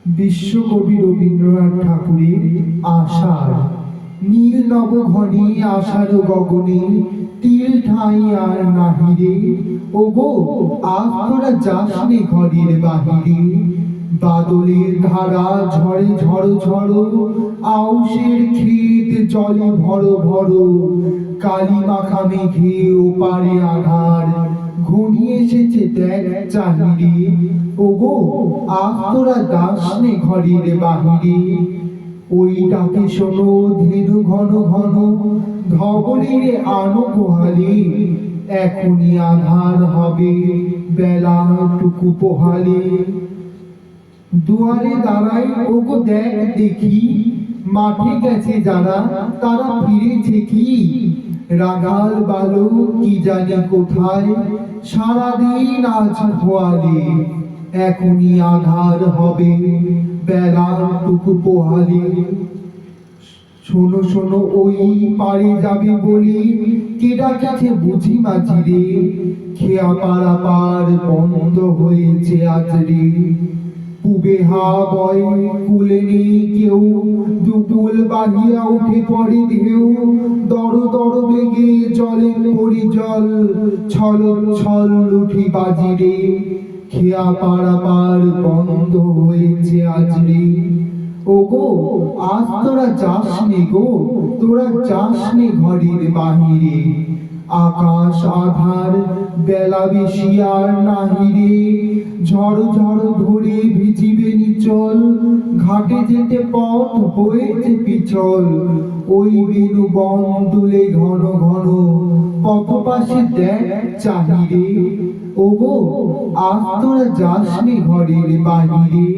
বিশ্বকবি রবীন্দ্রনাথ ঠাকুরের আষাঢ়। নীল নবঘনে আষাঢ় গগনে তিল ঠাঁই আর নাহিরে। ওগো আজ তোরা যাসনে ঘরের বাহিরে। বাদলের ধারা ঝড়ে ঝড়ো ঝড়ো, আউশের ক্ষেত জলে ভরো ভরো। কালি মাখা মেঘে ওপারে আধার, ঘনিয়ে এসেছে দেখ চাহিরে। ওগো আজ তোরা যাসনে ঘরের বাহিরে। ওই ডাকে শোনো ধেনু ঘন ঘন, ধবলের আনো পোহালে। এখনই আধার হবে বেলা টুকু পোহালে। দুয়ারে দাঁড়াই ওগো দেখ দেখি, মাঠে গেছে যারা তারা ফিরেছে কি। রাগাল বালক কি জানি কোথায়, সারাদিন আজ খোয়ালে। এখনই আধার হবে বেলা টুকু পোহালে। শোনো শোনো ওই পারে যাবে বলে, কে ডাকেছে বুঝি মাঝিরে। খেয়া পাড়া পার বন্ধ হয়েছে আজ রে। পুবে হা বয় কুলে নেই কেউ, দুপুল বাহিয়া উঠে পড়ে ঢেউ। দর দর বেগে জলে পড়ি জল, ছল ছল উঠি বাজিরে। খেয়া পাড়া পার বন্ধ হয়েছে আজ রে। ওগো আজ তোরা যাসনে গো, তোরা যাসনে ঘরের বাহিরে। আকাশ আধার বেলা বেশি আর নাহিরে। ঝড় ঝড় ধরে ভিজিবে নিচল, ঘাটে যেতে পথ হয়েছে পিছল। ওই বেনু বন তুলে ঘন ঘন, পথ পাশে দেখ চাহিরে। ওগো আজ তোরা যাসনে ঘরের বাহিরে।